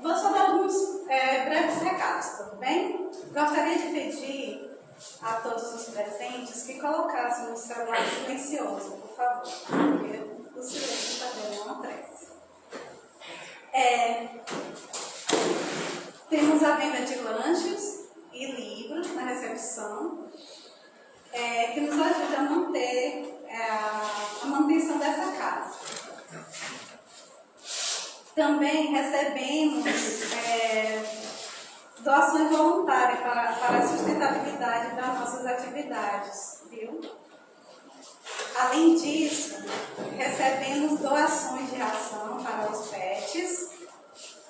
Vou só dar alguns breves recados, tudo bem? Gostaria de pedir a todos os presentes que colocassem o celular silencioso, por favor, porque o silêncio está dando uma prece. Temos a venda de lanches e livros na recepção, que nos ajuda a manter a manutenção dessa casa. Também recebemos doações voluntárias para a sustentabilidade das nossas atividades, viu? Além disso, recebemos doações de ração para os pets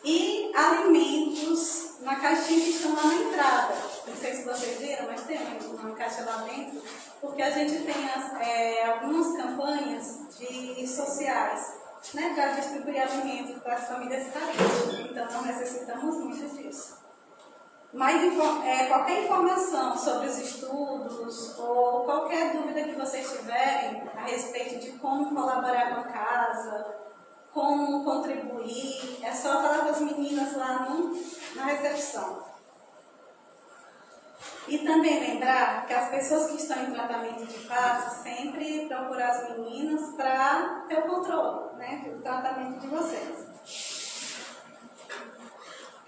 e alimentos na caixinha que estão lá na entrada. Não sei se vocês viram, mas tem uma caixa lá dentro, porque a gente tem algumas campanhas sociais, né, para distribuir alimentos para as famílias carentes. Então, nós necessitamos muito disso. Mas qualquer informação sobre os estudos ou qualquer dúvida que vocês tiverem a respeito de como colaborar com a casa, como contribuir, é só falar com as meninas lá na recepção. E também lembrar que as pessoas que estão em tratamento de passe sempre procurar as meninas para ter o controle, né, do tratamento de vocês.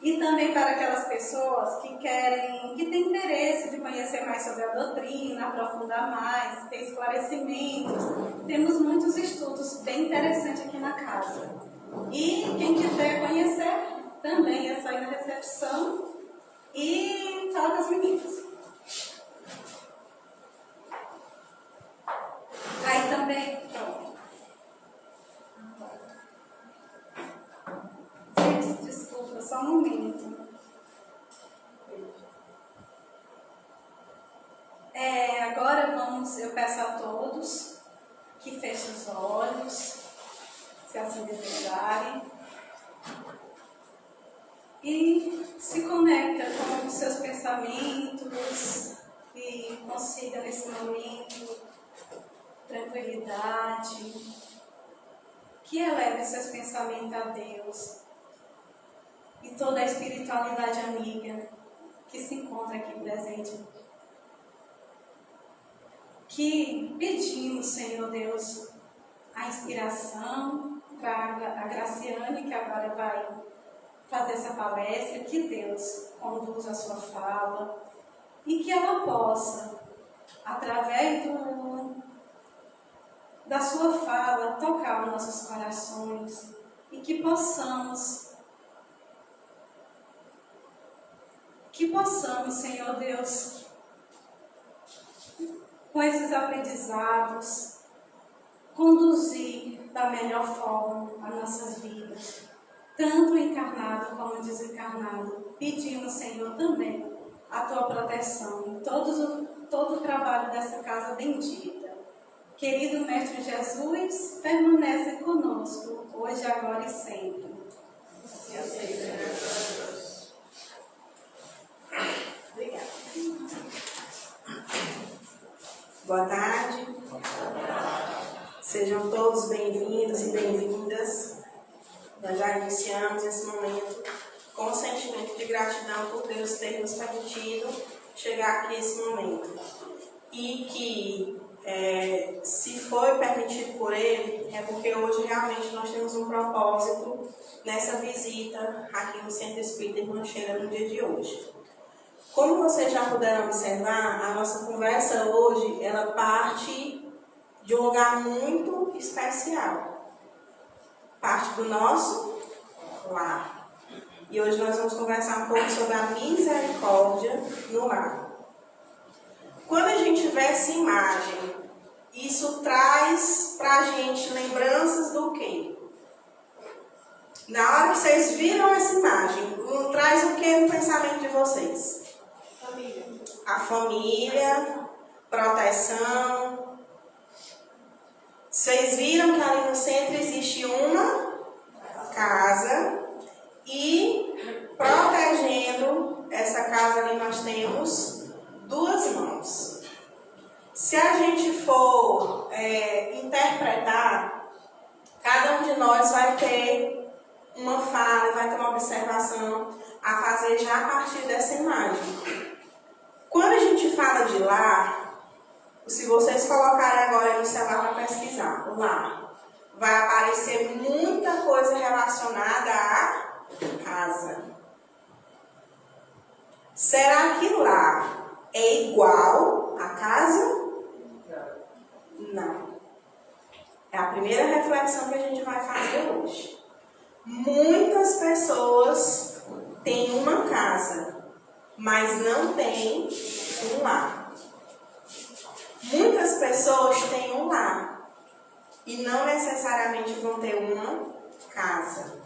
E também para aquelas pessoas que têm interesse de conhecer mais sobre a doutrina, aprofundar mais, ter esclarecimentos. Temos muitos estudos bem interessantes aqui na casa. E quem quiser conhecer, também é só ir na recepção e falar com as meninas. Aí também, pronto. Desculpa, só um momento. Agora eu peço a todos que fechem os olhos, se assim desejarem, e se conecta com os seus pensamentos e consiga nesse momento tranquilidade, que eleve seus pensamentos a Deus e toda a espiritualidade amiga que se encontra aqui presente. Que pedimos, Senhor Deus, a inspiração para a Graciane, que agora vai fazer essa palestra, que Deus conduza a sua fala e que ela possa, através da sua fala, tocar os nossos corações e que possamos, Senhor Deus, com esses aprendizados, conduzir da melhor forma as nossas vidas, tanto encarnado como desencarnado. Pedimos, Senhor, também a Tua proteção em todo o trabalho dessa casa bendita. Querido Mestre Jesus, permanece conosco, hoje, agora e sempre. Obrigada. Boa tarde. Sejam todos bem-vindos e bem-vindas. Nós já iniciamos esse momento com um sentimento de gratidão por Deus ter nos permitido chegar aqui esse momento. E que, se foi permitido por Ele, é porque hoje realmente nós temos um propósito nessa visita aqui no Centro Espírita Irmã Sheila no dia de hoje. Como vocês já puderam observar, a nossa conversa hoje, ela parte de um lugar muito especial. Parte do nosso lar. E hoje nós vamos conversar um pouco sobre a misericórdia no lar. Quando a gente vê essa imagem, isso traz pra gente lembranças do quê? Na hora que vocês viram essa imagem, traz o que no pensamento de vocês? A família, proteção. Vocês viram que ali no centro existe uma casa e protegendo essa casa ali nós temos duas mãos. Se a gente for interpretar, cada um de nós vai ter uma fala, vai ter uma observação a fazer já a partir dessa imagem. Quando a gente fala de lar, se vocês colocarem agora no celular para pesquisar, o lar, vai aparecer muita coisa relacionada à casa. Será que lar é igual à casa? Não. É a primeira reflexão que a gente vai fazer hoje. Muitas pessoas têm uma casa, mas não têm um lar. Muitas pessoas têm um lar e não necessariamente vão ter uma casa.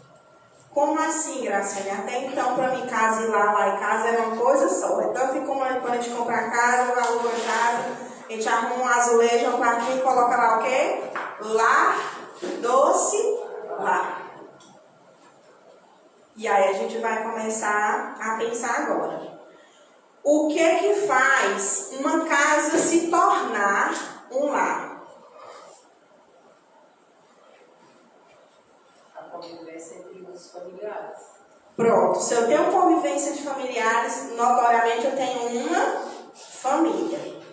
Como assim, Graciane? Até então, para mim, casa e lá e casa era uma coisa só. Então, como quando a gente compra a casa, aluga a casa, a gente arruma um azulejo, um plaquinho e coloca lá o quê? Lar, doce, lar. E aí a gente vai começar a pensar agora. O que é que faz uma casa se tornar um lar? A convivência entre os familiares. Pronto, se eu tenho convivência de familiares, notoriamente eu tenho uma família.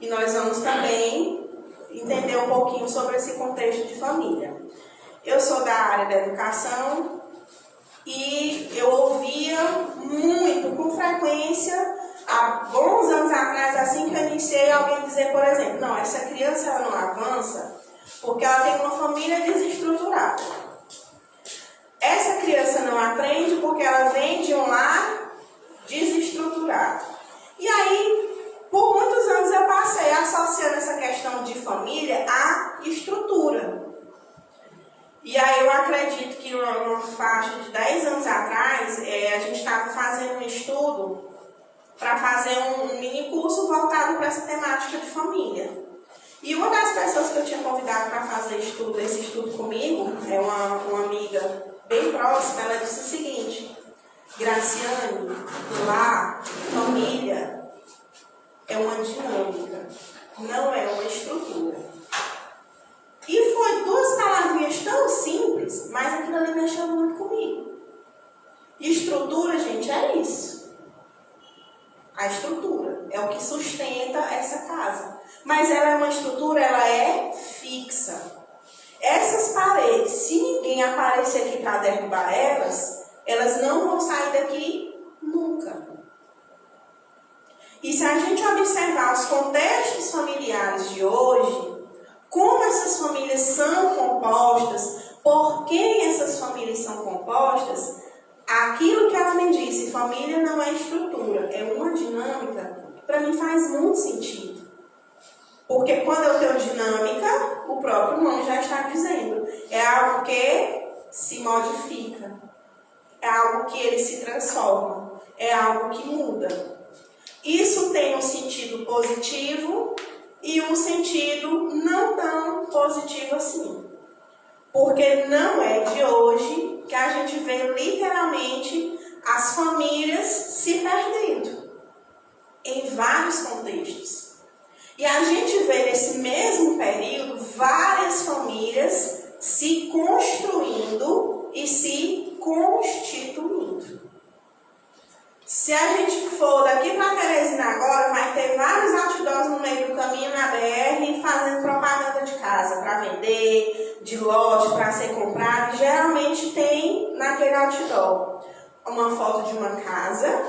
E nós vamos também entender um pouquinho sobre esse contexto de família. Eu sou da área da educação e eu ouvia muito, com frequência, há bons anos atrás, assim que eu iniciei, alguém dizer, por exemplo, não, essa criança ela não avança porque ela tem uma família desestruturada. Essa criança não aprende porque ela vem de um lar desestruturado. E aí, por muitos anos eu passei associando essa questão de família à estrutura. E aí eu acredito que uma faixa de 10 anos atrás, a gente estava fazendo um estudo para fazer um mini curso voltado para essa temática de família. E uma das pessoas que eu tinha convidado para fazer esse estudo comigo, é uma amiga bem próxima, ela disse o seguinte: Graciane, lar, família, é uma dinâmica, não é uma estrutura. E foi duas palavrinhas tão simples, mas aquilo ali mexeu muito comigo. Estrutura, gente, é isso. A estrutura é o que sustenta essa casa. Mas ela é uma estrutura, ela é fixa. Essas paredes, se ninguém aparecer aqui para derrubar elas não vão sair daqui nunca. E se a gente observar os contextos familiares de hoje, como essas famílias são compostas, por quem essas famílias são compostas, aquilo que ela me disse, família não é estrutura, é uma dinâmica, para mim faz muito sentido. Porque quando eu tenho dinâmica, o próprio nome já está dizendo, é algo que se modifica, é algo que ele se transforma, é algo que muda. Isso tem um sentido positivo e um sentido não tão positivo assim. Porque não é de hoje que a gente vê literalmente as famílias se perdendo em vários contextos. E a gente vê nesse mesmo período várias famílias se construindo e se constituindo. Se a gente for daqui para Teresina agora, vai ter vários outdoors no meio do caminho na BR fazendo propaganda de casa para vender, de loja para ser comprado. E geralmente tem naquele outdoor uma foto de uma casa,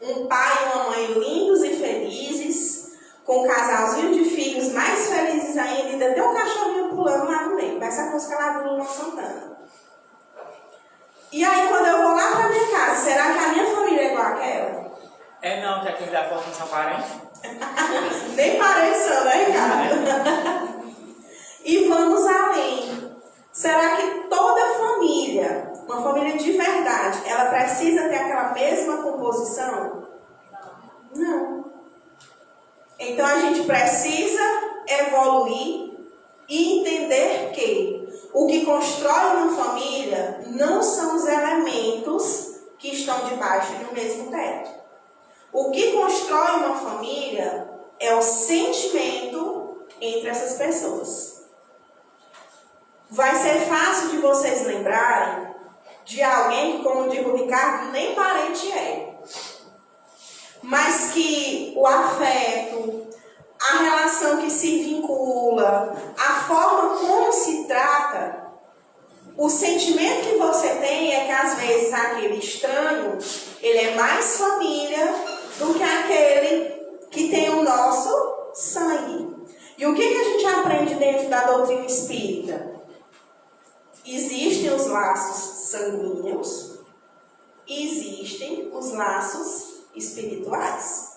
um pai e uma mãe lindos e felizes, com um casalzinho de filhos mais felizes ainda tem um cachorrinho pulando lá no meio. Parece a música lá do Lula Santana. E aí, quando eu vou lá para minha casa, será que a minha família é igual àquela? É não, que aquele da foto não são parentes. Nem pareçam, né, Ricardo? E vamos além. Será que toda família, uma família de verdade, ela precisa ter aquela mesma composição? Não. Então a gente precisa evoluir e entender que o que constrói uma família não são os elementos que estão debaixo do mesmo teto. O que constrói uma família é o sentimento entre essas pessoas. Vai ser fácil de vocês lembrarem de alguém que, como diz o Ricardo, nem parente é. Mas que o afeto, a relação que se vincula, a forma como se trata, o sentimento que você tem é que às vezes aquele estranho, ele é mais família do que aquele que tem o nosso sangue. E o que a gente aprende dentro da doutrina espírita? Existem os laços sanguíneos e existem os laços espirituais.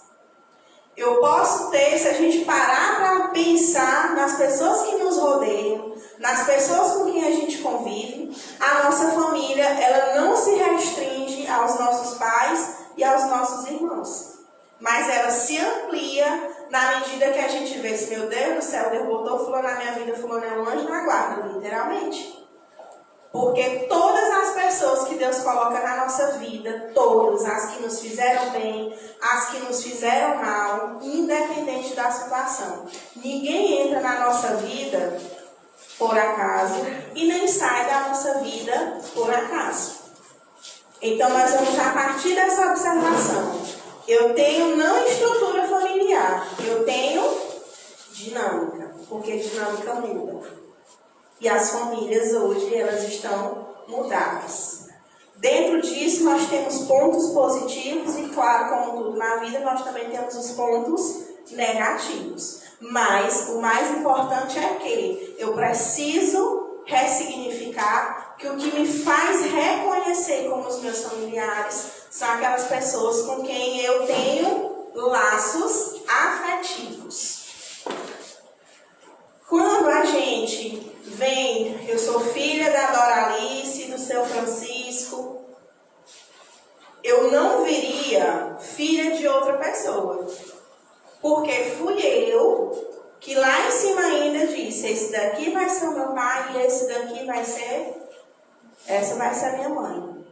Eu posso ter, se a gente parar para pensar nas pessoas que nos rodeiam, nas pessoas com quem a gente convive, a nossa família, ela não se restringe aos nossos pais e aos nossos irmãos. Mas ela se amplia na medida que a gente vê, meu Deus do céu, Deus botou fulano na minha vida, fulano é um anjo na guarda, literalmente. Porque todas as pessoas que Deus coloca na nossa vida, todas, as que nos fizeram bem, as que nos fizeram mal, independente da situação. Ninguém entra na nossa vida por acaso e nem sai da nossa vida por acaso. Então nós vamos a partir dessa observação. Eu tenho não estrutura familiar, eu tenho dinâmica, porque dinâmica muda. E as famílias hoje, elas estão mudadas. Dentro disso, nós temos pontos positivos e, claro, como tudo na vida, nós também temos os pontos negativos. Mas o mais importante é que eu preciso ressignificar que o que me faz reconhecer como os meus familiares são aquelas pessoas com quem eu tenho laços afetivos. Quando a gente vem, eu sou filha da Doralice, do seu Francisco, eu não viria filha de outra pessoa. Porque fui eu que lá em cima ainda disse, esse daqui vai ser o meu pai e esse daqui vai ser, essa vai ser a minha mãe.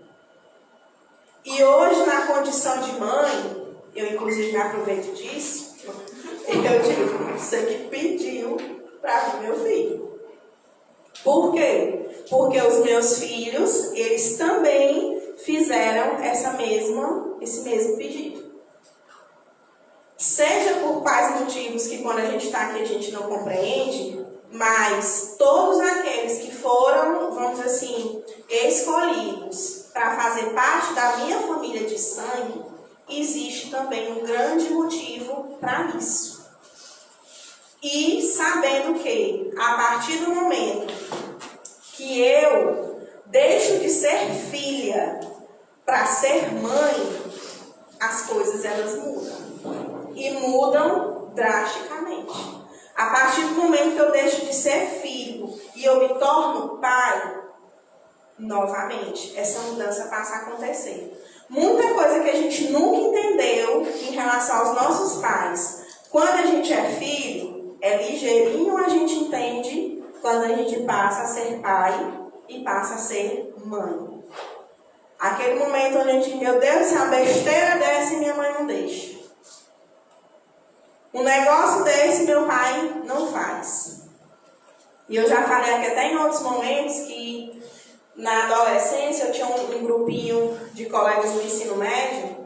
E hoje, na condição de mãe, eu inclusive me aproveito disso, eu digo, você que pediu para meu filho. Por quê? Porque os meus filhos, eles também fizeram esse mesmo pedido. Seja por quais motivos que quando a gente está aqui a gente não compreende, mas todos aqueles que foram, vamos dizer assim, escolhidos para fazer parte da minha família de sangue, existe também um grande motivo para isso. E sabendo que, a partir do momento que eu deixo de ser filha para ser mãe, as coisas elas mudam. E mudam drasticamente. A partir do momento que eu deixo de ser filho e eu me torno pai, novamente, essa mudança passa a acontecer. Muita coisa que a gente nunca entendeu em relação aos nossos pais, quando a gente é filho, é ligeirinho a gente entende quando a gente passa a ser pai e passa a ser mãe. Aquele momento onde a gente, meu Deus, se uma besteira dessa e minha mãe não deixa. Um negócio desse meu pai não faz. E eu já falei aqui até em outros momentos que na adolescência eu tinha um grupinho de colegas do ensino médio.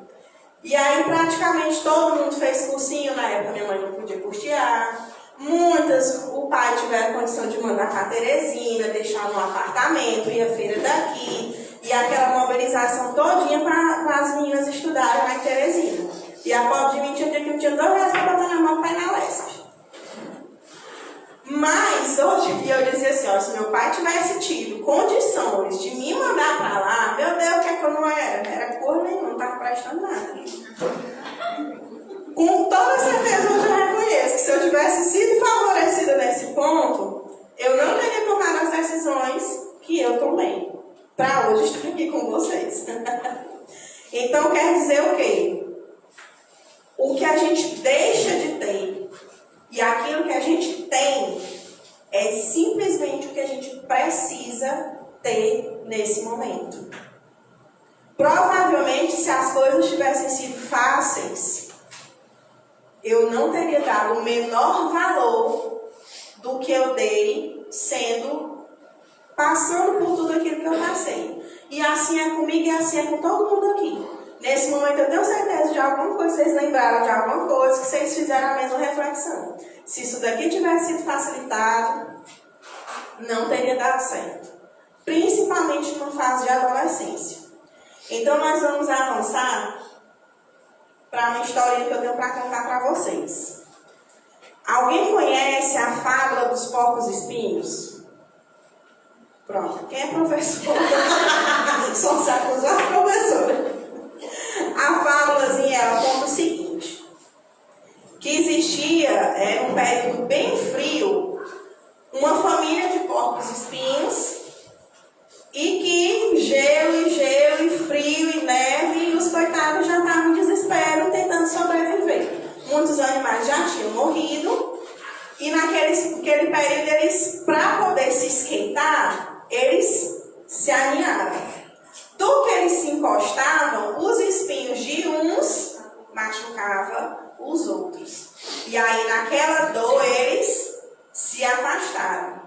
E aí praticamente todo mundo fez cursinho, na época minha mãe não podia custear. Muitas, o pai tiveram condição de mandar para Teresina, deixar no apartamento, ir à feira daqui, e aquela mobilização todinha para as meninas estudarem lá em Teresina. E a pobre de mim tinha um dia que eu tinha R$2 para botar na mão para ir na Lesp. Mas hoje, e eu dizia assim, ó, se meu pai tivesse tido condições de me mandar para lá, meu Deus, o que é que eu não era? Não era cor nenhuma, não estava prestando nada. Com toda certeza eu já reconheço que se eu tivesse sido favorecida nesse ponto, eu não teria tomado as decisões que eu tomei. Para hoje estar aqui com vocês. Então quer dizer o quê? O que a gente deixa de ter e aquilo que a gente tem é simplesmente o que a gente precisa ter nesse momento. Provavelmente, se as coisas tivessem sido fáceis, eu não teria dado o menor valor do que eu dei passando por tudo aquilo que eu passei. E assim é comigo e assim é com todo mundo aqui. Nesse momento eu tenho certeza de alguma coisa, vocês lembraram de alguma coisa que vocês fizeram a mesma reflexão. Se isso daqui tivesse sido facilitado, não teria dado certo. Principalmente numa fase de adolescência. Então nós vamos avançar para uma história que eu tenho para contar para vocês. Alguém conhece a fábula dos porcos espinhos? Pronto, quem é professor? Só sabe usar a professora. A fábulazinha, ela conta o seguinte, que existia, num período bem frio, uma família de porcos espinhos, e que gelo e frio e neve, e os coitados já estavam em desespero, tentando sobreviver. Muitos animais já tinham morrido, e naquele período, eles, para poder se esquentar, eles se aninharam. Do que eles se encostavam, os espinhos de uns machucavam os outros. E aí, naquela dor, eles se afastaram.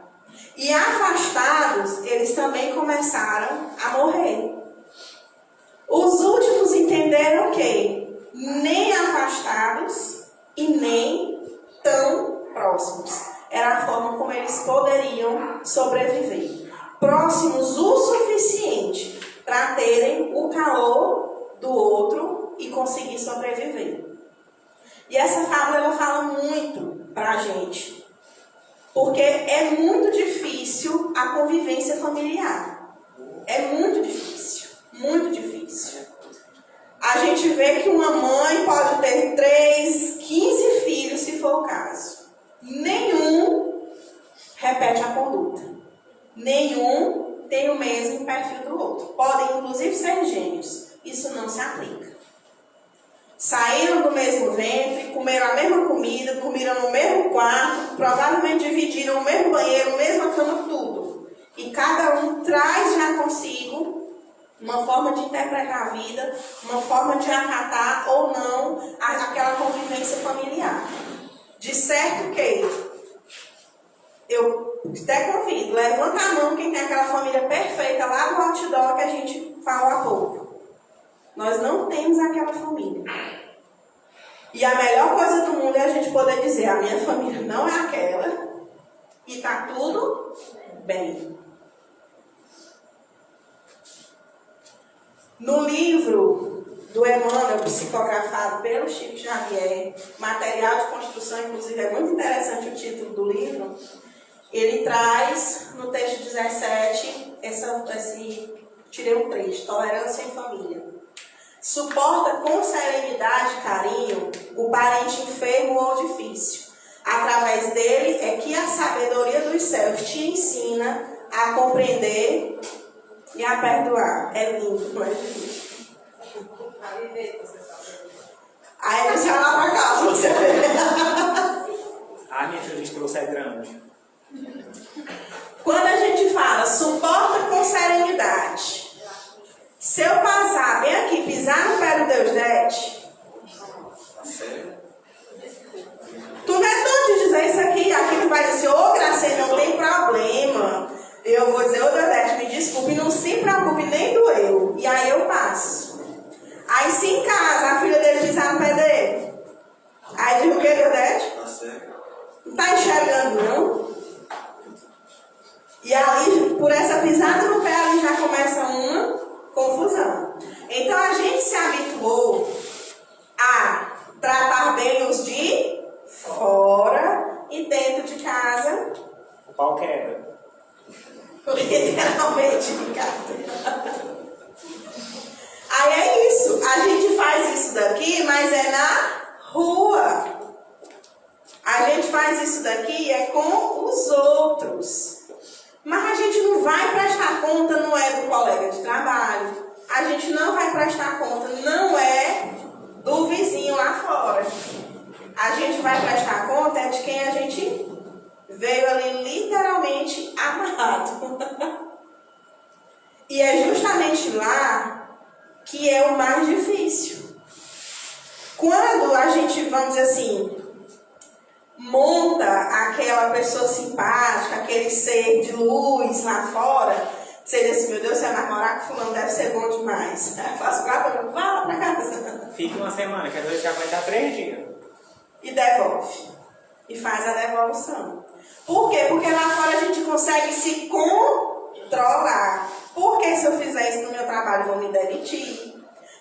E afastados, eles também começaram a morrer. Os últimos entenderam que nem afastados e nem tão próximos. Era a forma como eles poderiam sobreviver. Próximos o suficiente para terem o calor do outro e conseguir sobreviver. E essa fábula, ela fala muito para a gente. Porque é muito difícil a convivência familiar. É muito difícil. Muito difícil. A gente vê que uma mãe pode ter 3, 15 filhos, se for o caso. Nenhum repete a conduta. Nenhum tem o mesmo perfil do outro. Podem, inclusive, ser gêmeos. Isso não se aplica. Saíram do mesmo ventre, comeram a mesma comida, dormiram no mesmo quarto, provavelmente dividiram o mesmo banheiro, a mesma cama, tudo. E cada um traz já consigo uma forma de interpretar a vida, uma forma de acatar ou não aquela convivência familiar. De certo que eu até convido, levanta a mão quem tem aquela família perfeita lá do outdoor que a gente falou há pouco. Nós não temos aquela família. E a melhor coisa do mundo é a gente poder dizer, a minha família não é aquela e está tudo bem. No livro do Emmanuel, psicografado pelo Chico Xavier, Material de Construção, inclusive é muito interessante o título do livro, ele traz no texto 17, tirei um trecho, Tolerância em Família. Suporta com serenidade e carinho o parente enfermo ou difícil. Através dele é que a sabedoria dos céus te ensina a compreender e a perdoar. É lindo, não é difícil. Aí você vai lá pra casa, você vê. Ah, minha filha, a gente trouxe é grande. Quando a gente fala, suporta com serenidade. Se eu passar bem aqui, pisar no pé do Deusdete, tu não é doido de dizer isso aqui tu vai dizer, ô Gracinha, não tem problema. Eu vou dizer, ô Deusdete, me desculpe, não se preocupe, nem doeu. E aí eu passo. Aí se em casa a filha dele pisar no pé dele, aí diz o que, Deusdete? Não tá enxergando, não? E ali, por essa pisada no pé, ali já começa uma confusão. Então a gente se habituou a tratar bem os de fora e dentro de casa. O pau quebra. Literalmente de casa. Aí é isso. A gente faz isso daqui, mas é na rua. A gente faz isso daqui é com os outros. Mas a gente não vai prestar conta, não é do colega de trabalho. A gente não vai prestar conta, não é do vizinho lá fora. A gente vai prestar conta é de quem a gente veio ali literalmente amarrado. E é justamente lá que é o mais difícil. Quando a gente, vamos dizer assim, monta aquela pessoa simpática, aquele ser de luz lá fora, Você diz assim, meu Deus, você vai morar com fulano, deve ser bom demais. Aí eu faço vá lá pra casa. Fica uma semana, quer dizer que aguentar 3 dias. E devolve. E faz a devolução. Por quê? Porque lá fora a gente consegue se controlar. Porque se eu fizer isso no meu trabalho, vão me demitir.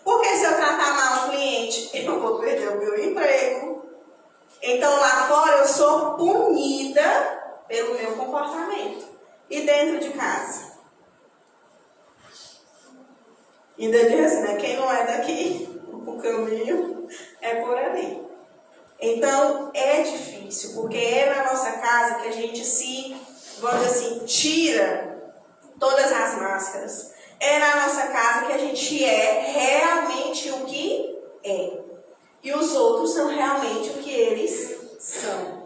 Porque se eu tratar mal um cliente, eu vou perder o meu emprego. Então lá fora eu sou punida pelo meu comportamento. E dentro de casa? Ainda diz assim, né? Quem não é daqui, o caminho é por ali. Então é difícil, porque é na nossa casa que a gente se, vamos dizer assim, tira todas as máscaras. É na nossa casa que a gente é realmente o que é. E os outros são realmente o que eles são.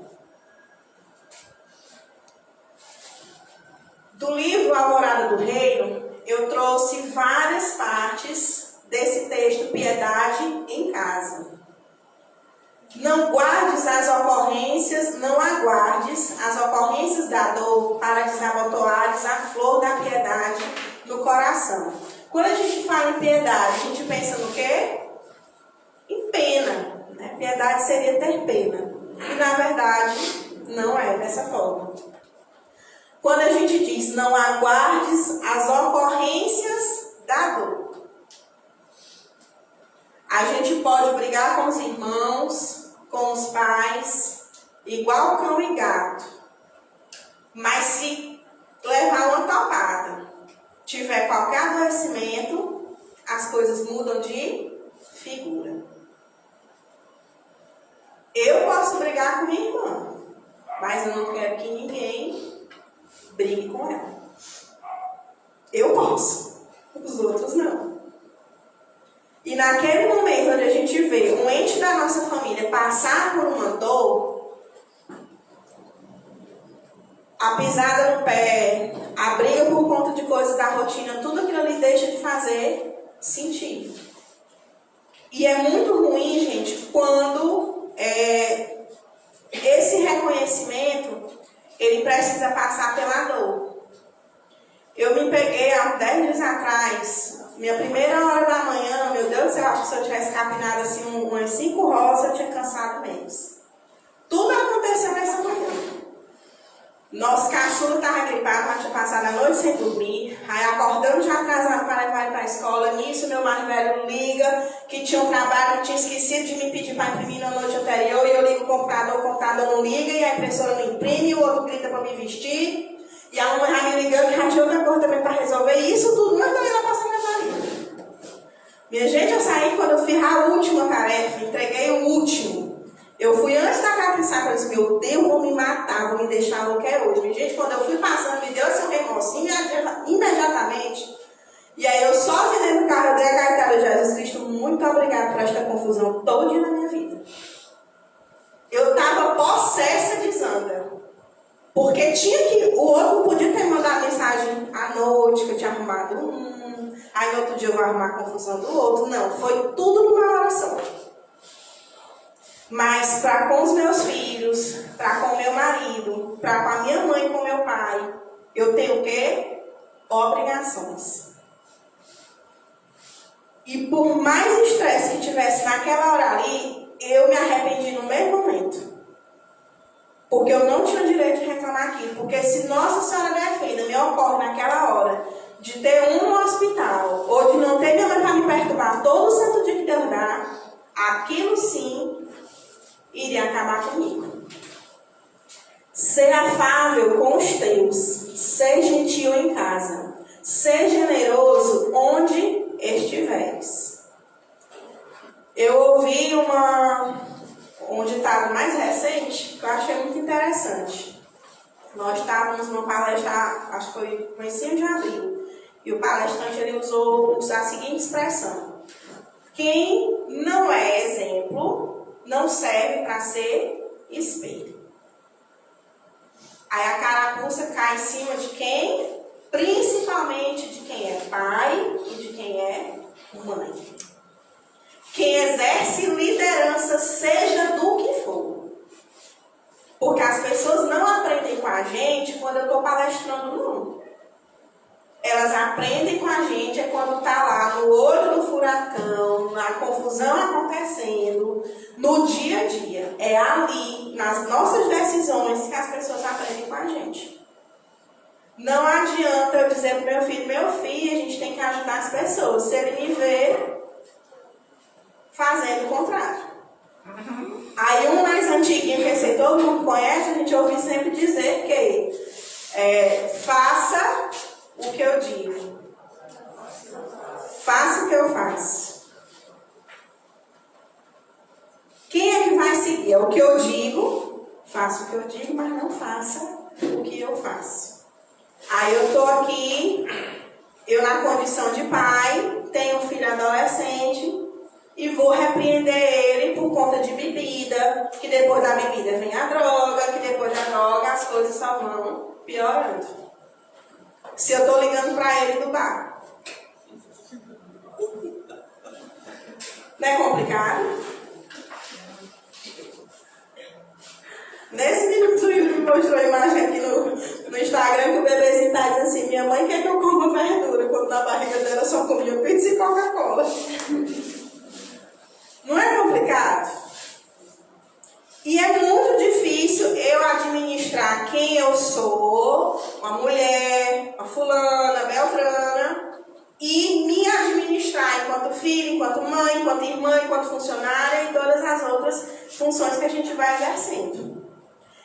Do livro A Morada do Reino, eu trouxe várias partes desse texto, Piedade em Casa. Não guardes as ocorrências, não aguardes as ocorrências da dor para desabotoares a flor da piedade no coração. Quando a gente fala em piedade, a gente pensa no quê? Em pena. Né? Piedade seria ter pena. E na verdade, não é dessa forma. Quando a gente diz não aguardes as ocorrências da dor, a gente pode brigar com os irmãos, com os pais, igual cão e gato. Mas se levar uma topada, tiver qualquer adoecimento, as coisas mudam de figura. Eu posso brigar com minha irmã, mas eu não quero que ninguém brigue com ela. Eu posso, os outros não. E naquele momento onde a gente vê um ente da nossa família passar por uma dor, a pisada no pé, a briga por conta de coisas da rotina, tudo aquilo ali deixa de fazer sentido. E é muito ruim, gente, quando esse reconhecimento ele precisa passar pela dor. Eu me peguei há uns 10 dias atrás, minha primeira hora da manhã, meu Deus do céu, acho que se eu tivesse capinado assim umas 5 rosas, eu tinha cansado menos. Tudo aconteceu nessa manhã. Nosso caçula estava gripado, mas tinha passado a noite sem dormir. Aí acordamos já atrasado para levar ele para a escola. Nisso, meu mais velho liga que tinha um trabalho, tinha esquecido de me pedir para imprimir na noite anterior. E eu ligo o computador não liga, e a impressora não imprime, e o outro grita para me vestir. E a mamãe já me ligando, que já tinha outra coisa também para resolver. E isso tudo, mas não ia passar na Maria. Minha gente, eu saí quando eu fiz a última tarefa, entreguei o último. Eu fui antes da cara pensar, eu disse, meu Deus, vou me matar, vou me deixar louca hoje. Minha gente, quando eu fui passando, me deu esse remorso imediatamente. E aí eu sozinha dentro do carro, eu dei a gaitada de Jesus Cristo, muito obrigado por esta confusão todo dia na minha vida. Eu estava possessa de zanga. Porque tinha que, o outro podia ter mandado mensagem à noite, que eu tinha arrumado aí no outro dia eu vou arrumar a confusão do outro. Não, foi tudo numa oração. Mas para com os meus filhos, para com o meu marido, para com a minha mãe e com o meu pai, eu tenho o quê? Obrigações. E por mais estresse que tivesse naquela hora ali, eu me arrependi no mesmo momento. Porque eu não tinha direito de reclamar aqui. Porque se Nossa Senhora defenda me ocorre naquela hora de ter um no hospital, ou de não ter minha mãe para me perturbar todo o santo dia que Deus dá, aquilo sim iria acabar comigo. Ser afável com os teus, ser gentil em casa, ser generoso onde estiveres. Eu ouvi um ditado mais recente que eu achei muito interessante. Nós estávamos numa palestra, acho que foi no comecinho de abril, e o palestrante ele usou a seguinte expressão: quem não é exemplo não serve para ser espelho. Aí a carapuça cai em cima de quem? Principalmente de quem é pai e de quem é mãe. Quem exerce liderança, seja do que for. Porque as pessoas não aprendem com a gente quando eu estou palestrando, não. elas aprendem com a gente é quando está lá no olho do furacão, na confusão acontecendo, no dia a dia. É ali, nas nossas decisões, que as pessoas aprendem com a gente. Não adianta eu dizer para meu filho, a gente tem que ajudar as pessoas. Se ele me vê fazendo o contrário. Aí um mais antiguinho, que esse todo mundo conhece, a gente ouve sempre dizer que faça o que eu digo. Faça o que eu faço. Quem é que vai seguir? É o que eu digo, faça o que eu digo, mas não faça o que eu faço. Aí eu estou aqui, eu na condição de pai, tenho um filho adolescente e vou repreender ele por conta de bebida, que depois da bebida vem a droga, que depois da droga as coisas só vão piorando. Se eu estou ligando para ele do bar. Não é complicado? Nesse minuto o Yuri me mostrou a imagem aqui no Instagram que o bebezinho está dizendo assim: minha mãe quer que eu coma verdura, quando na barriga dela só comia pizza e Coca-Cola. Não é complicado? E é muito difícil eu administrar quem eu sou, uma mulher, uma fulana, beltrana, e me administrar enquanto filha, enquanto mãe, enquanto irmã, enquanto funcionária e todas as outras funções que a gente vai exercendo.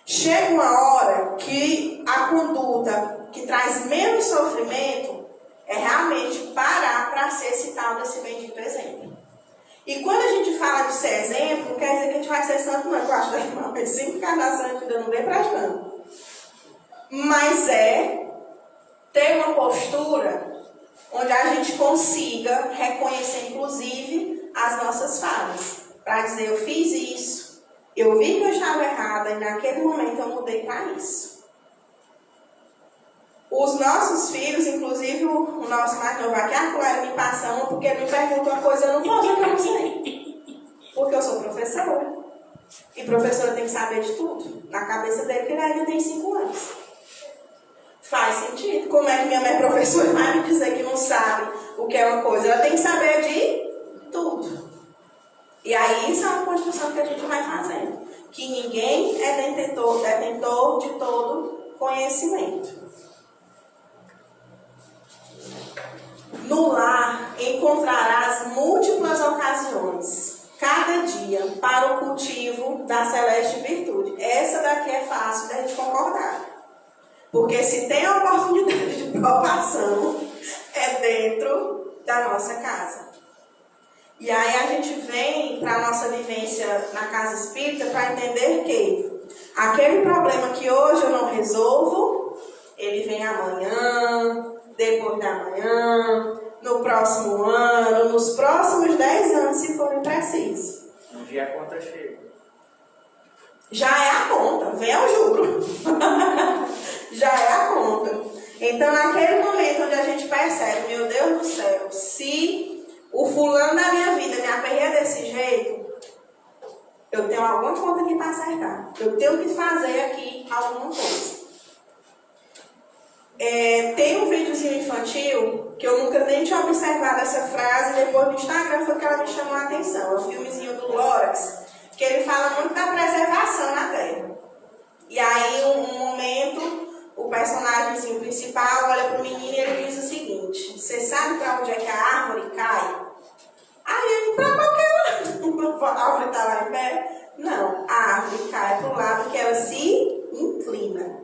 Chega uma hora que a conduta que traz menos sofrimento é realmente parar para ser esse tal desse bendito exemplo. E quando a gente fala de ser exemplo, não quer dizer que a gente vai ser santo, não. Eu acho que irmã, de 5 encarnações a gente ainda não vem prestando. Mas é ter uma postura onde a gente consiga reconhecer, inclusive, as nossas falhas. Para dizer, eu fiz isso. Eu vi que eu estava errada e naquele momento eu mudei para isso. Os nossos filhos, inclusive o nosso mais novo aqui, a Clara me passa uma porque ele me pergunta uma coisa, eu não posso dizer que eu não sei. Porque eu sou professora. E professora tem que saber de tudo. Na cabeça dele que ele ainda tem 5 anos. Faz sentido. Como é que minha mãe professora vai me dizer que não sabe o que é uma coisa? Ela tem que saber de tudo. E aí isso é uma construção que a gente vai fazendo. Que ninguém é detentor de todo conhecimento. No lar encontrarás múltiplas ocasiões, cada dia, para o cultivo da celeste virtude. Essa daqui é fácil da gente concordar. Porque se tem a oportunidade de provação, é dentro da nossa casa. E aí a gente vem para a nossa vivência na casa espírita para entender que aquele problema que hoje eu não resolvo, ele vem amanhã, depois da manhã, no próximo ano, nos próximos 10 anos, se forem precisos. Um dia a conta chega. Já é a conta, vem ao juro. Já é a conta. Então, naquele momento onde a gente percebe, meu Deus do céu, se o fulano da minha vida me aperreia desse jeito, eu tenho alguma conta aqui para acertar. Eu tenho que fazer aqui alguma coisa. Tem um videozinho infantil que eu nunca nem tinha observado essa frase, depois no Instagram foi que ela me chamou a atenção. É um filmezinho do Lorax, que ele fala muito da preservação na Terra. E aí, um momento, o personagemzinho principal olha para o menino e ele diz o seguinte: você sabe para onde é que a árvore cai? Aí ele, para qualquer lado. A árvore está lá em pé? Não, a árvore cai para o lado que ela se inclina.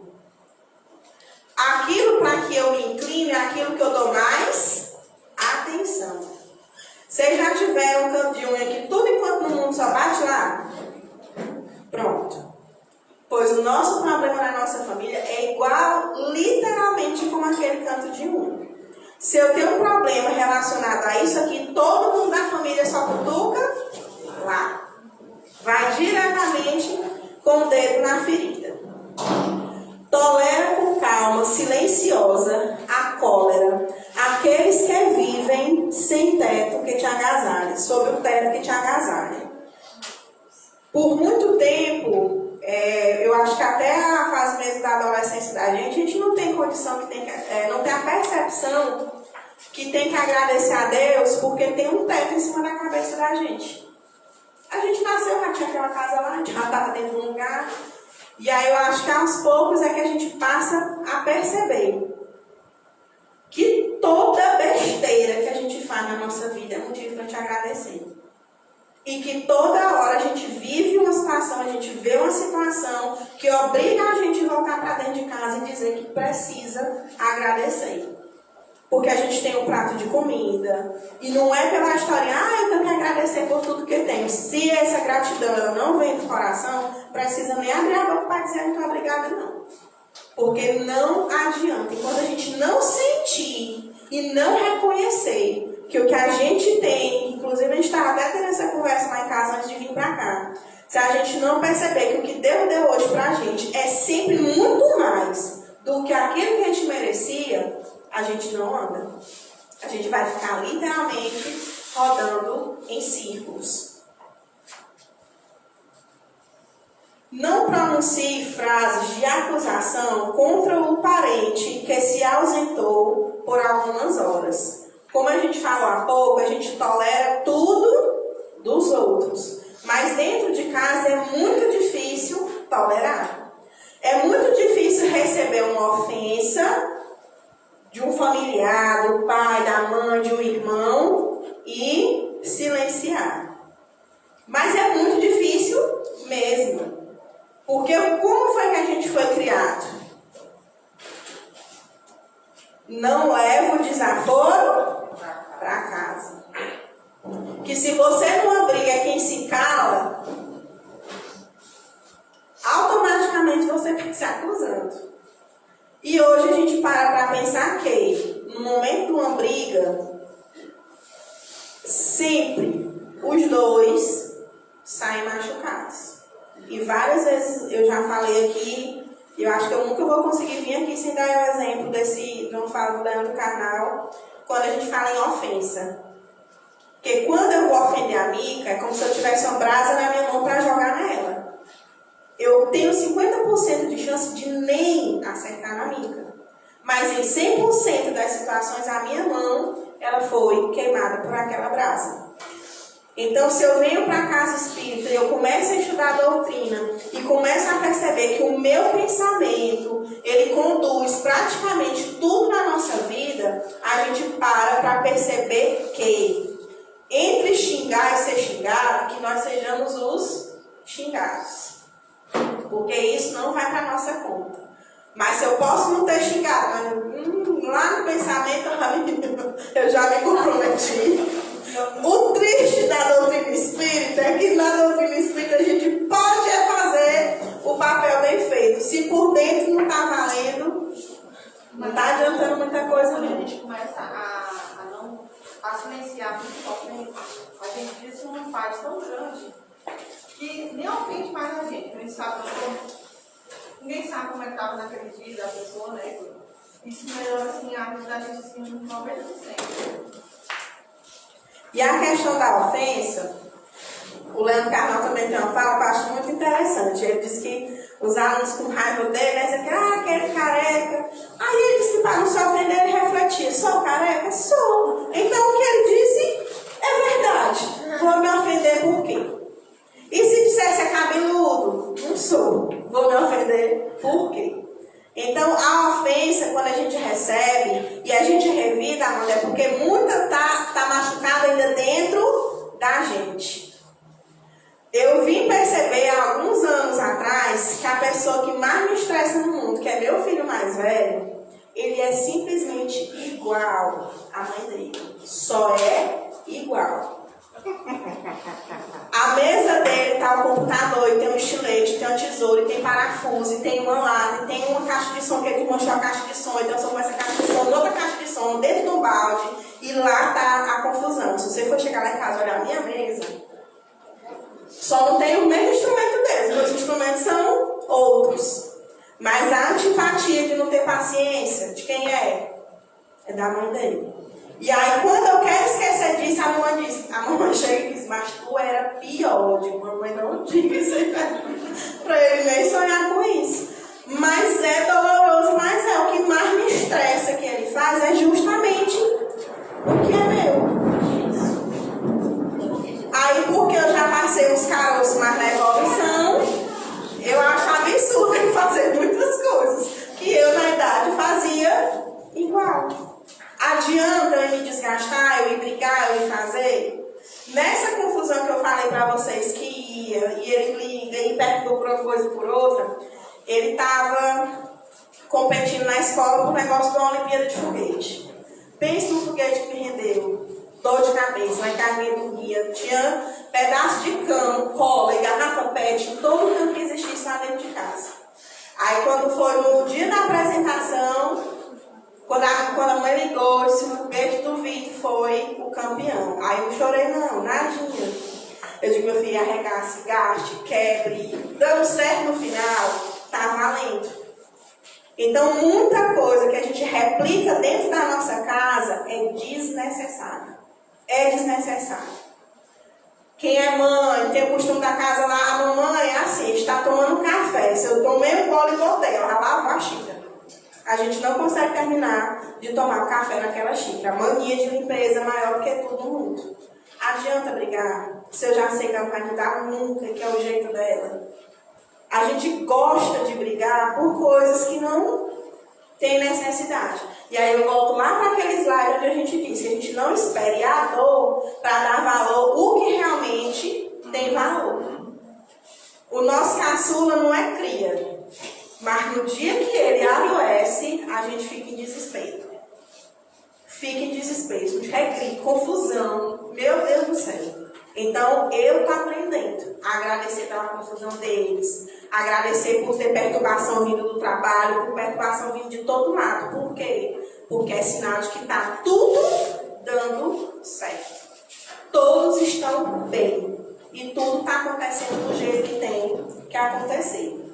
Aquilo para que eu me incline é aquilo que eu dou mais atenção. Vocês já tiveram um canto de unha que tudo enquanto no mundo só bate lá? Pronto. Pois o nosso problema na nossa família é igual literalmente como aquele canto de unha. Se eu tenho um problema relacionado a isso aqui, todo mundo da família só cutuca lá. Vai diretamente com o dedo na ferida. Tolera com calma, silenciosa, a cólera, aqueles que vivem sem teto que te agasalhem, sob o teto que te agasalhem. Por muito tempo, eu acho que até a fase mesmo da adolescência da gente não tem condição, não tem a percepção agradecer a Deus porque tem um teto em cima da cabeça da gente. A gente nasceu, já tinha aquela casa lá, a gente já estava dentro de um lugar. E aí eu acho que aos poucos é que a gente passa a perceber que toda besteira que a gente faz na nossa vida é motivo para te agradecer. E que toda hora a gente vive uma situação, a gente vê uma situação que obriga a gente a voltar para dentro de casa e dizer que precisa agradecer. Porque a gente tem um prato de comida. E não é pela história, eu tenho que agradecer por tudo que eu tenho. Se essa gratidão ela não vem do coração, precisa nem abrir a boca para dizer muito obrigada, não. Porque não adianta. E quando a gente não sentir e não reconhecer que o que a gente tem, inclusive a gente estava até tendo essa conversa lá em casa antes de vir para cá, se a gente não perceber que o que Deus deu hoje para a gente é sempre muito mais do que aquilo que a gente merecia, a gente não anda. A gente vai ficar literalmente rodando em círculos. Não pronuncie frases de acusação contra o parente que se ausentou por algumas horas. Como a gente falou há pouco, a gente tolera tudo dos outros. Mas dentro de casa é muito difícil tolerar. É muito difícil receber uma ofensa de um familiar, do pai, da mãe, de um irmão e silenciar. Mas é muito difícil mesmo. Porque como foi que a gente foi criado? Não leva o desaforo para casa. Que se você numa briga é quem se cala, automaticamente você fica se acusando. E hoje a gente para pensar que no momento de uma briga, sempre os dois saem machucados. E várias vezes eu já falei aqui, e eu acho que eu nunca vou conseguir vir aqui sem dar o exemplo desse, não falo do Leandro Carnal, quando a gente fala em ofensa. Porque quando eu vou ofender a Mica, é como se eu tivesse uma brasa na minha mão para jogar nela. Eu tenho 50% de chance de nem acertar na Mica. Mas em 100% das situações, a minha mão, ela foi queimada por aquela brasa. Então, se eu venho para a casa espírita e eu começo a estudar a doutrina e começo a perceber que o meu pensamento, ele conduz praticamente tudo na nossa vida, a gente para perceber que entre xingar e ser xingado, que nós sejamos os xingados. Porque isso não vai para a nossa conta. Mas se eu posso não ter xingado, mas lá no pensamento eu já me comprometi. O triste da doutrina espírita é que na doutrina espírita a gente pode fazer o papel bem feito. Se por dentro não está valendo, não está adiantando muita coisa. Quando a gente começa a silenciar principalmente, a gente diz uma paz tão grande que nem ofende mais a gente. A gente sabe ninguém sabe como é que estava naquele dia da pessoa, né? Isso melhora assim, a vida da gente assim, 90%. E a questão da ofensa, o Leandro Carnal também tem uma fala que eu acho muito interessante. Ele diz que os alunos com raiva dele dizem que aquele careca. Aí ele disse que para não se ofender, ele refletia: sou careca? Sou. Então o que ele disse é verdade. Vou me ofender por quê? E se dissesse é cabeludo? Não sou. Vou me ofender por quê? Então, a ofensa, quando a gente recebe e a gente revida, amor, é porque muita tá machucada ainda dentro da gente. Eu vim perceber há alguns anos atrás que a pessoa que mais me estressa no mundo, que é meu filho mais velho, ele é simplesmente igual à mãe dele. Só é igual. A mesa dele tá o computador, e tem um estilete, tem uma tesoura, e tem parafuso, e tem uma lata, e tem uma caixa de som que ele desmanchou a caixa de som, então só com essa caixa de som, outra caixa de som, dentro do balde, e lá tá a confusão. Se você for chegar lá em casa e olhar a minha mesa, só não tem o mesmo instrumento deles, meus instrumentos são outros. Mas a antipatia de não ter paciência, de quem é? É da mãe dele. E aí, quando eu quero esquecer disso, a mamãe chega e diz: mas tu era pior. Eu digo: mamãe, não diga isso aí pra ele nem sonhar com isso. Mas é doloroso, mas é o que mais me estressa que ele faz, é justamente o que desgastar, eu ir brigar, eu ir fazer. Nessa confusão que eu falei para vocês que ia, e ele liga e perguntou por uma coisa e por outra, ele estava competindo na escola por negócio de uma Olimpíada de foguete. Pense no foguete que me rendeu dor de cabeça, na carguinha do guia, tinha pedaço de cano, cola e garrafa pet em todo canto que existisse lá dentro de casa. Aí quando foi no dia da apresentação, quando a mãe ligou, disse o foguete do Vitor foi o campeão. Aí eu chorei, não, nadinha. Eu digo, meu filho, arregace, gaste, quebre, dando certo no final, tá valendo. Então, muita coisa que a gente replica dentro da nossa casa é desnecessária. É desnecessário. Quem é mãe, tem o costume da casa lá, a mamãe é assim, está tomando café. Se eu tomei um bolo e botei, ela lavou a xícara. A gente não consegue terminar de tomar o café naquela xícara. A mania de limpeza é maior do que todo mundo. Adianta brigar, se eu já sei que ela não vai mudar nunca, que é o jeito dela. A gente gosta de brigar por coisas que não tem necessidade. E aí eu volto lá para aquele slide onde a gente disse que a gente não espere a dor para dar valor o que realmente tem valor. O nosso caçula não é cria, mas no dia que ele adoece, a gente fica em desespero. Fica em desespero, a gente recria, confusão. Meu Deus do céu. Então, eu estou aprendendo a agradecer pela confusão deles, agradecer por ter perturbação vindo do trabalho, por perturbação vindo de todo lado. Por quê? Porque é sinal de que está tudo dando certo. Todos estão bem. E tudo está acontecendo do jeito que tem que acontecer.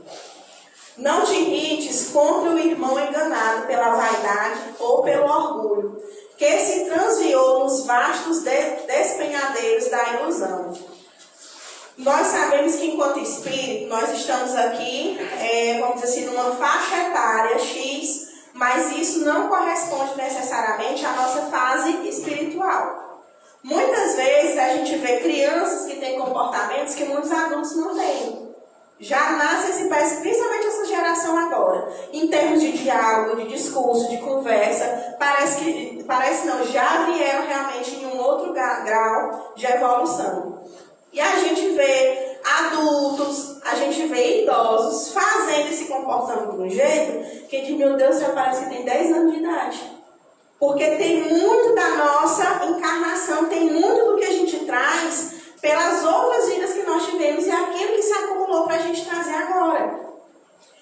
Não te irrites contra o irmão enganado pela vaidade ou pelo orgulho, que se transviou nos vastos despenhadeiros da ilusão. Nós sabemos que, enquanto espírito, nós estamos aqui, vamos dizer assim, numa faixa etária X, mas isso não corresponde necessariamente à nossa fase espiritual. Muitas vezes a gente vê crianças que têm comportamentos que muitos adultos não têm. Já nasce esse país, principalmente essa geração agora, em termos de diálogo, de discurso, de conversa, parece não, já vieram realmente em um outro grau de evolução. E a gente vê adultos, a gente vê idosos fazendo e se comportando de um jeito que diz, meu Deus, já parece que tem 10 anos de idade. Porque tem muito da nossa encarnação, tem muito do que a gente traz pelas outras vidas que nós tivemos e aquilo que se acumulou para a gente trazer agora.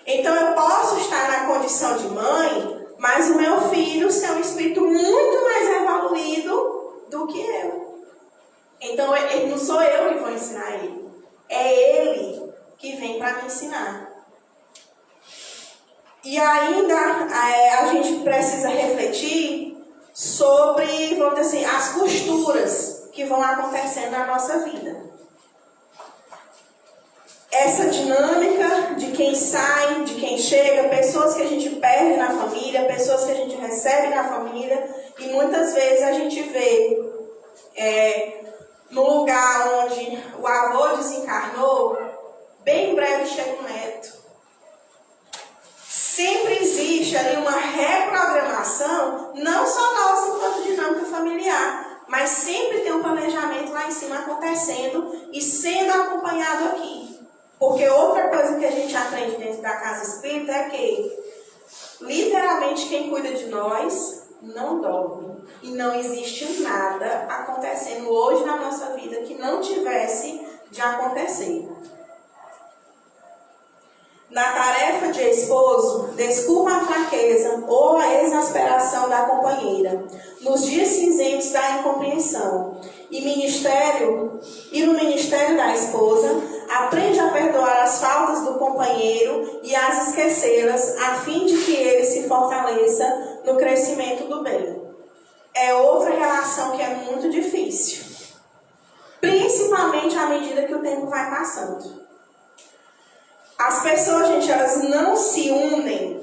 Então eu posso estar na condição de mãe, mas o meu filho ser um espírito muito mais evoluído do que eu. Então não sou eu que vou ensinar ele, é ele que vem para me ensinar. E ainda a gente precisa refletir sobre, vamos dizer assim, as costuras que vão acontecendo na nossa vida. Essa dinâmica de quem sai, de quem chega, pessoas que a gente perde na família, pessoas que a gente recebe na família, e muitas vezes a gente vê no lugar onde o avô desencarnou, bem em breve chega um neto. Sempre existe ali uma reprogramação, não só nossa enquanto dinâmica familiar, mas sempre tem um planejamento lá em cima acontecendo e sendo acompanhado aqui. Porque outra coisa que a gente aprende dentro da casa espírita é que, literalmente, quem cuida de nós não dorme. E não existe nada acontecendo hoje na nossa vida que não tivesse de acontecer. Na tarefa de esposo, desculpa a fraqueza ou a exasperação da companheira, nos dias cinzentos da incompreensão. E no ministério da esposa, aprende a perdoar as faltas do companheiro e as esquecê-las, a fim de que ele se fortaleça no crescimento do bem. É outra relação que é muito difícil, principalmente à medida que o tempo vai passando. As pessoas, gente, elas não se unem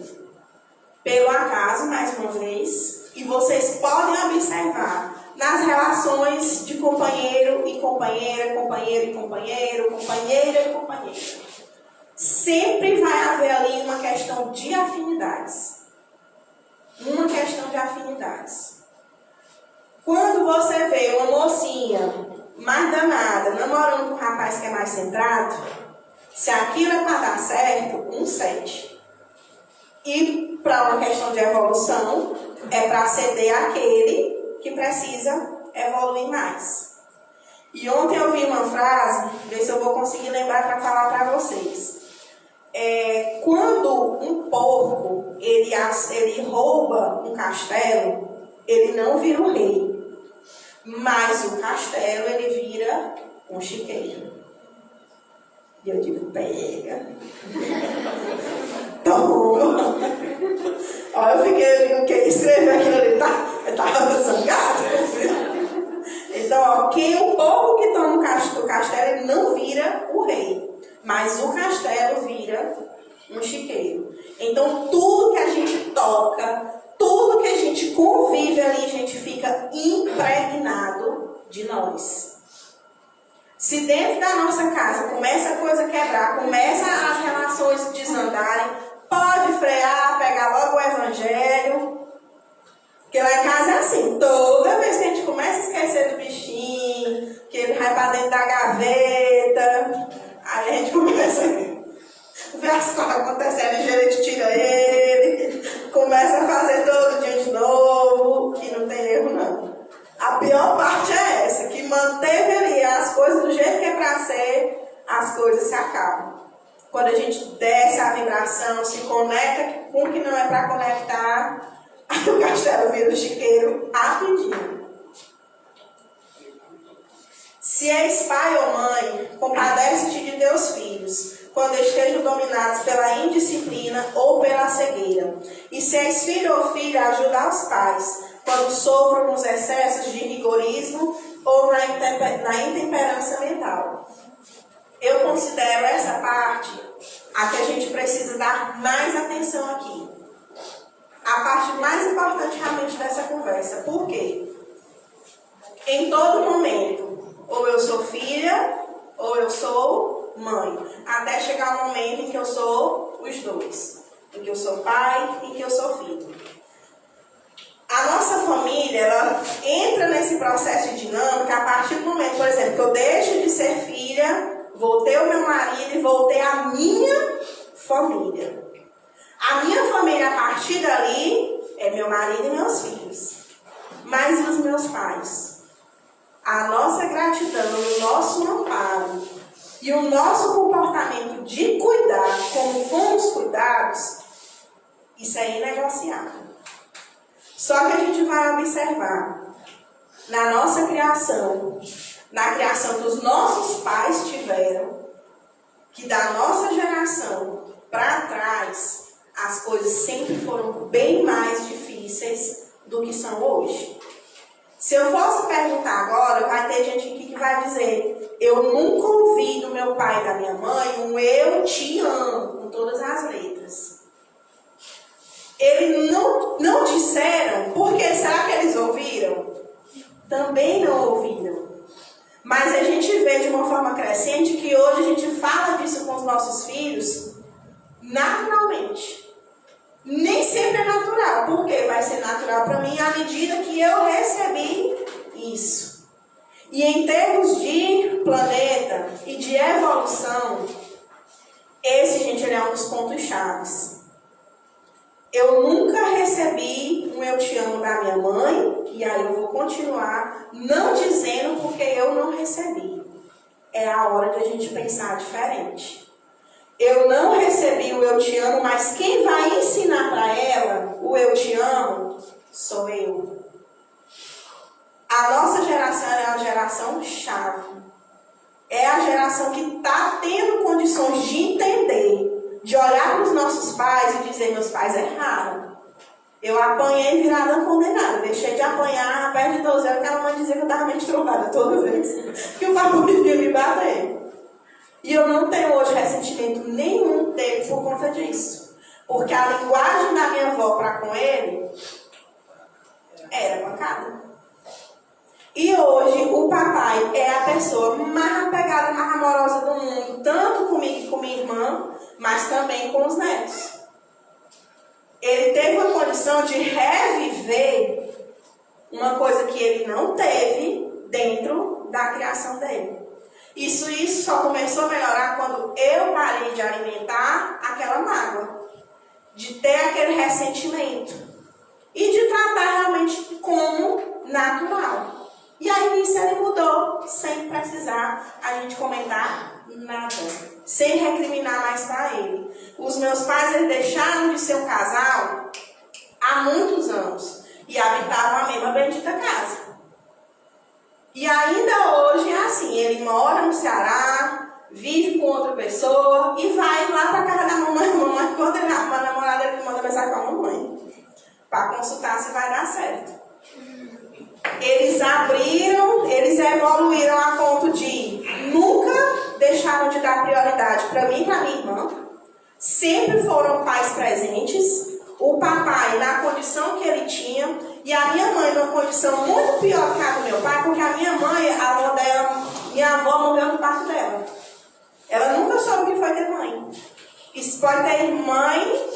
pelo acaso, mais uma vez, e vocês podem observar nas relações de companheiro e companheira, companheiro e companheiro, companheira e companheira. Sempre vai haver ali uma questão de afinidades. Uma questão de afinidades. Quando você vê uma mocinha mais danada, namorando com um rapaz que é mais centrado, se aquilo é para dar certo, um 7. E para uma questão de evolução, é para ceder àquele que precisa evoluir mais. E ontem eu vi uma frase, ver se eu vou conseguir lembrar para falar para vocês. Quando um porco ele rouba um castelo, ele não vira um rei. Mas o castelo, ele vira um chiqueiro. E eu digo, pega. Toma. Olha, eu digo, quem escreveu aquilo ali estava zangado. Então, ó, o povo que toma o castelo, ele não vira o rei. Mas o castelo vira um chiqueiro. Então, tudo que a gente toca, tudo que a gente convive ali, a gente fica impregnado de nós. Se dentro da nossa casa começa a coisa quebrar, começa as relações desandarem, pode frear, pegar logo o evangelho. Porque lá em casa é assim, toda vez que a gente começa a esquecer do bichinho, que ele vai para dentro da gaveta, aí a gente começa a ver as coisas acontecendo, a gente tira ele, começa a fazer todo dia de novo, e não tem erro não. A pior parte é essa, que manteve ali as coisas do jeito que é para ser, as coisas se acabam. Quando a gente desce a vibração, se conecta com o que não é para conectar, aí o castelo vira o chiqueiro rapidinho. Se és pai ou mãe, compadece-te de teus filhos, quando estejam dominados pela indisciplina ou pela cegueira. E se és filho ou filha, ajuda os pais, quando sofram os excessos de rigorismo ou na intemperança mental. Eu considero essa parte a que a gente precisa dar mais atenção aqui. A parte mais importante realmente dessa conversa. Por quê? Em todo momento, ou eu sou filha, ou eu sou mãe. Até chegar o momento em que eu sou os dois. Em que eu sou pai e que eu sou filho. A nossa família, ela entra nesse processo de dinâmica a partir do momento, por exemplo, que eu deixo de ser filha, vou ter o meu marido e vou ter a minha família. A minha família, a partir dali, é meu marido e meus filhos. Mas e os meus pais? A nossa gratidão, o nosso amparo e o nosso comportamento de cuidar, como fomos cuidados, isso é inegociável. Só que a gente vai observar, na nossa criação, na criação que os nossos pais tiveram, que da nossa geração para trás, as coisas sempre foram bem mais difíceis do que são hoje. Se eu fosse perguntar agora, vai ter gente aqui que vai dizer, eu nunca ouvi do meu pai e da minha mãe um eu te amo, com todas as letras. Eles não disseram, porque será que eles ouviram? Também não ouviram. Mas a gente vê de uma forma crescente que hoje a gente fala disso com os nossos filhos naturalmente. Nem sempre é natural, porque vai ser natural para mim à medida que eu recebi isso. E em termos de planeta e de evolução, esse, gente, ele é um dos pontos chaves. Eu nunca recebi um eu te amo da minha mãe, e aí eu vou continuar não dizendo porque eu não recebi. É a hora de a gente pensar diferente. Eu não recebi o eu te amo, mas quem vai ensinar para ela o eu te amo sou eu. A nossa geração é uma geração chave. É a geração que está tendo condições de entender, de olhar para os nossos pais e dizer, meus pais erraram. Eu apanhei virada condenada. Deixei de apanhar perto de 12 anos, que a mãe dizia que eu estava meio trombada toda vez. Que o papai vivia me bater. E eu não tenho hoje ressentimento nenhum dele por conta disso. Porque a linguagem da minha avó para com ele era pancada. E hoje o papai é a pessoa mais apegada, mais amorosa do mundo, tanto comigo e com minha irmã, mas também com os netos. Ele teve uma condição de reviver Uma coisa que ele não teve dentro da criação dele. Isso só começou a melhorar quando eu parei de alimentar aquela mágoa, de ter aquele ressentimento e de tratar realmente como natural. E aí nisso ele mudou, sem precisar a gente comentar nada, sem recriminar mais para ele. Os meus pais, eles deixaram de ser um casal há muitos anos e habitavam a mesma bendita casa. E ainda hoje é assim, ele mora no Ceará, vive com outra pessoa e vai lá para casa da mamãe, quando ele arruma a namorada, ele manda mensagem com a mamãe, para consultar se vai dar certo. Eles eles evoluíram a ponto de nunca deixaram de dar prioridade para mim e para minha irmã. Sempre foram pais presentes. O papai na condição que ele tinha e a minha mãe numa condição muito pior que a do meu pai, porque a minha mãe, a avó dela, minha avó morreu no parto dela. Ela nunca soube o que foi ter mãe. Isso pode ter mãe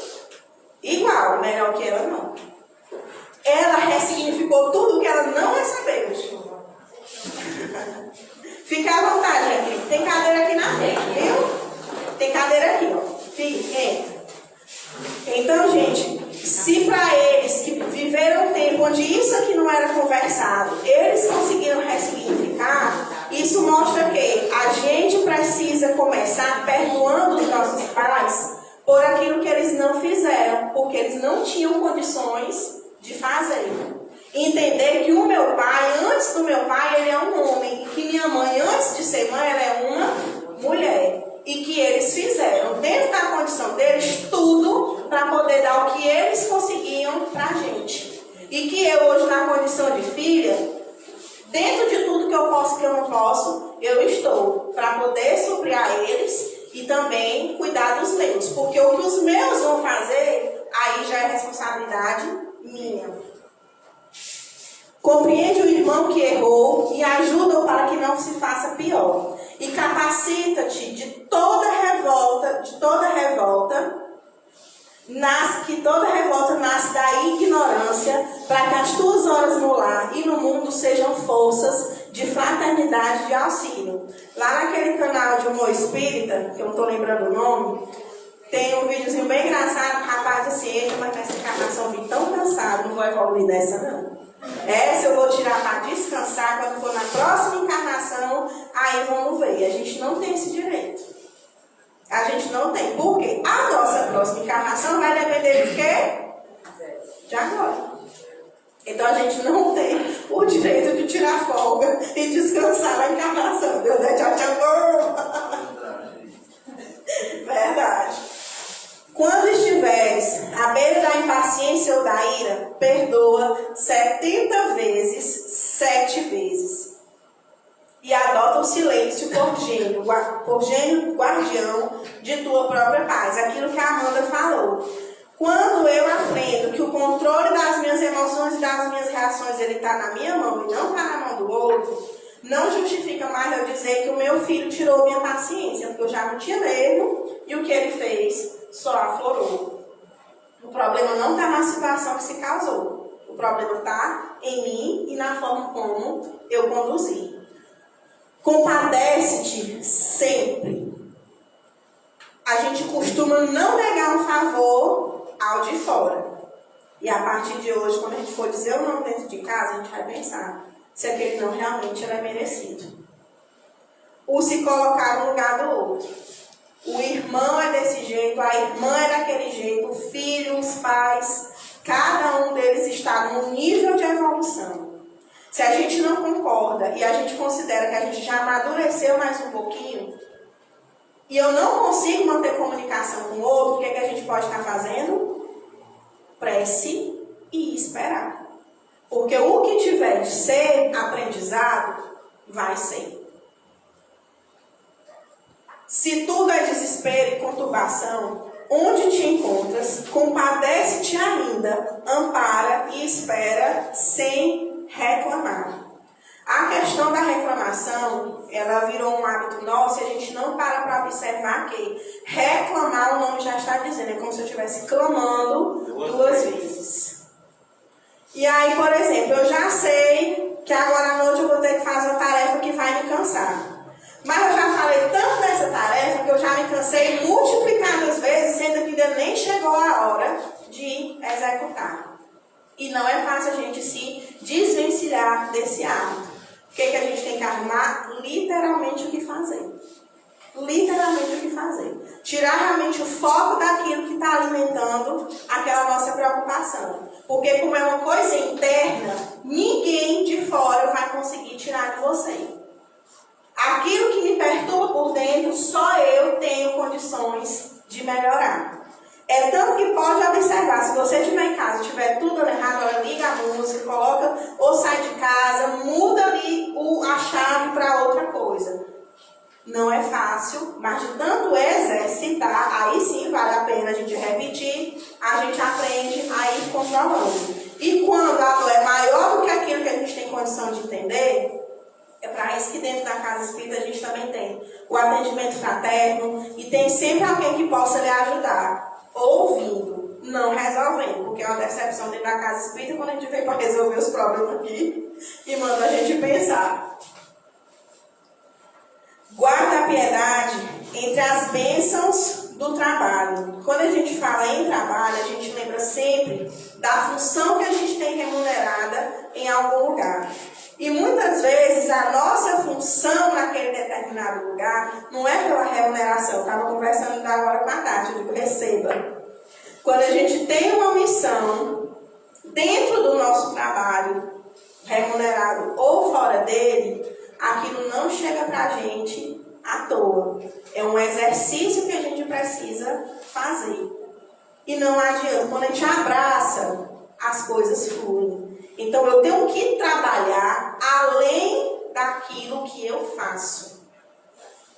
igual, melhor que ela não. Ela ressignificou tudo que ela não recebeu. Fica à vontade aqui. Tem cadeira aqui na frente, viu? Tem cadeira aqui, ó. Fica, entra. Então, gente, se para eles que viveram um tempo onde isso aqui não era conversado, eles conseguiram ressignificar, isso mostra que a gente precisa começar perdoando os nossos pais por aquilo que eles não fizeram, porque eles não tinham condições de fazer. Entender que o meu pai, antes do meu pai, ele é um homem, e que minha mãe, antes de ser mãe, ela é uma mulher. E que eles fizeram, dentro da condição deles, tudo para poder dar o que eles conseguiam para a gente. E que eu hoje, na condição de filha, dentro de tudo que eu posso e que eu não posso, eu estou para poder suprir a eles e também cuidar dos meus. Porque o que os meus vão fazer, aí já é responsabilidade minha. Compreende o irmão que errou e ajuda-o para que não se faça pior. E capacita-te que toda revolta nasce da ignorância, para que as tuas horas no lar e no mundo sejam forças de fraternidade e de auxílio. Lá naquele canal de humor espírita, que eu não estou lembrando o nome, tem um videozinho bem engraçado, rapaz assim, entra, mas nessa encarnação eu vim tão cansado, não vou evoluir dessa não. Essa eu vou tirar para descansar, quando for na próxima encarnação, aí vamos ver. A gente não tem esse direito. A gente não tem. Por quê? A nossa próxima encarnação vai depender de quê? De agora. Então a gente não tem o direito de tirar folga e descansar na encarnação. Deus é tchau, tchau. Verdade. Quando estiveres à beira da impaciência ou da ira, perdoa 70 vezes, 7 vezes. E adota o silêncio por gênio guardião de tua própria paz. Aquilo que a Amanda falou. Quando eu aprendo que o controle das minhas emoções e das minhas reações ele está na minha mão e não está na mão do outro, não justifica mais eu dizer que o meu filho tirou minha paciência, porque eu já não tinha erro e o que ele fez só aflorou. O problema não está na situação que se causou. O problema está em mim e na forma como eu conduzi. Compadece-te sempre. A gente costuma não negar um favor ao de fora. E a partir de hoje, quando a gente for dizer o nome dentro de casa, a gente vai pensar se aquele não realmente era merecido. O se colocar no lugar do outro. O irmão é desse jeito, a irmã é daquele jeito, o filho, os pais, cada um deles está num nível de evolução. Se a gente não concorda e a gente considera que a gente já amadureceu mais um pouquinho, e eu não consigo manter comunicação com o outro, o que é que a gente pode estar fazendo? Prece e esperar. Porque o que tiver de ser aprendizado, vai ser. Se tudo é desespero e conturbação, onde te encontras, compadece-te ainda, ampara e espera sem reclamar. A questão da reclamação, ela virou um hábito nosso e a gente não para observar que reclamar, o nome já está dizendo, é como se eu estivesse clamando duas vezes. E aí, por exemplo, eu já sei que agora à noite eu vou ter que fazer uma tarefa que vai me cansar. Mas eu já falei tanto nessa tarefa que eu já me cansei multiplicadas vezes, sendo que ainda nem chegou a hora de executar. E não é fácil a gente se desvencilhar desse hábito. O que a gente tem que arrumar? Literalmente o que fazer. Literalmente o que fazer. Tirar realmente o foco daquilo que está alimentando aquela nossa preocupação. Porque como é uma coisa interna, ninguém de fora vai conseguir tirar de você. Aquilo que me perturba por dentro, só eu tenho condições de melhorar. É tanto que pode observar, se você estiver em casa e estiver tudo errado, ela liga a música, coloca ou sai de casa, muda ali a chave para outra coisa. Não é fácil, mas de tanto exercitar, aí sim vale a pena a gente repetir, a gente aprende a ir controlando. E quando a dor é maior do que aquilo que a gente tem condição de entender, é para isso que dentro da casa espírita a gente também tem o atendimento fraterno e tem sempre alguém que possa lhe ajudar, ouvindo, não resolvendo, porque é uma decepção dentro da casa espírita quando a gente vem para resolver os problemas aqui e manda a gente pensar. Guarda a piedade entre as bênçãos do trabalho. Quando a gente fala em trabalho, a gente lembra sempre da função que a gente tem remunerada em algum lugar. E muitas vezes a nossa função naquele determinado lugar não é pela remuneração. Eu estava conversando agora com a Tati, eu digo, receba. Quando a gente tem uma missão dentro do nosso trabalho, remunerado ou fora dele, aquilo não chega para a gente à toa. É um exercício que a gente precisa fazer. E não adianta, quando a gente abraça, as coisas fluem. Então eu tenho que trabalhar além daquilo que eu faço.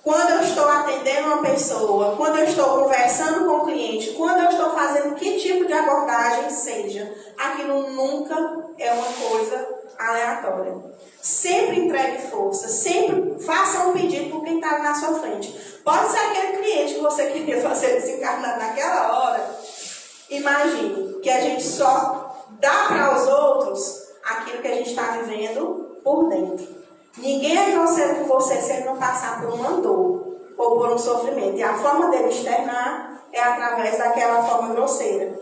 Quando eu estou atendendo uma pessoa, quando eu estou conversando com o cliente, quando eu estou fazendo que tipo de abordagem seja, aquilo nunca é uma coisa aleatória. Sempre entregue força, sempre faça um pedido por quem está na sua frente. Pode ser aquele cliente que você queria fazer desencarnar naquela hora. Imagine que a gente só dá para os outros aquilo que a gente está vivendo por dentro. Ninguém é grosseiro com você se ele não passar por uma dor ou por um sofrimento. E a forma dele externar é através daquela forma grosseira.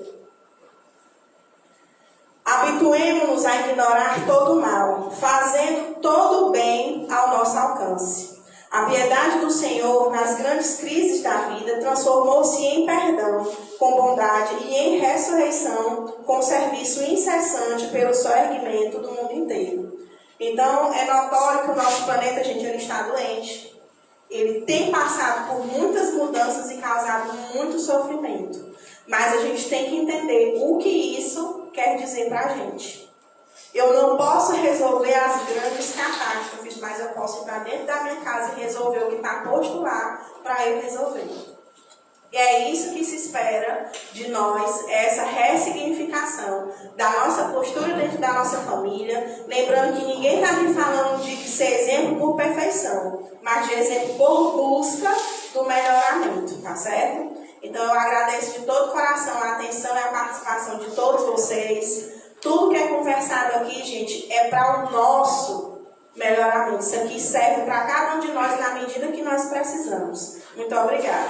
Habituemo-nos a ignorar todo o mal, fazendo todo o bem ao nosso alcance. A piedade do Senhor, nas grandes crises da vida, transformou-se em perdão, com bondade e em ressurreição, com serviço incessante pelo soerguimento do mundo inteiro. Então, é notório que o nosso planeta, gente, ele está doente. Ele tem passado por muitas mudanças e causado muito sofrimento. Mas a gente tem que entender o que isso quer dizer para a gente. Eu não posso resolver as grandes catástrofes, mas eu posso ir para dentro da minha casa e resolver o que está posto lá para eu resolver. E é isso que se espera de nós, essa ressignificação da nossa postura dentro da nossa família. Lembrando que ninguém está aqui falando de ser exemplo por perfeição, mas de exemplo por busca do melhoramento, tá certo? Então eu agradeço de todo o coração a atenção e a participação de todos vocês. Tudo que é conversado aqui, gente, é para o nosso melhoramento. Isso aqui serve para cada um de nós na medida que nós precisamos. Muito obrigada.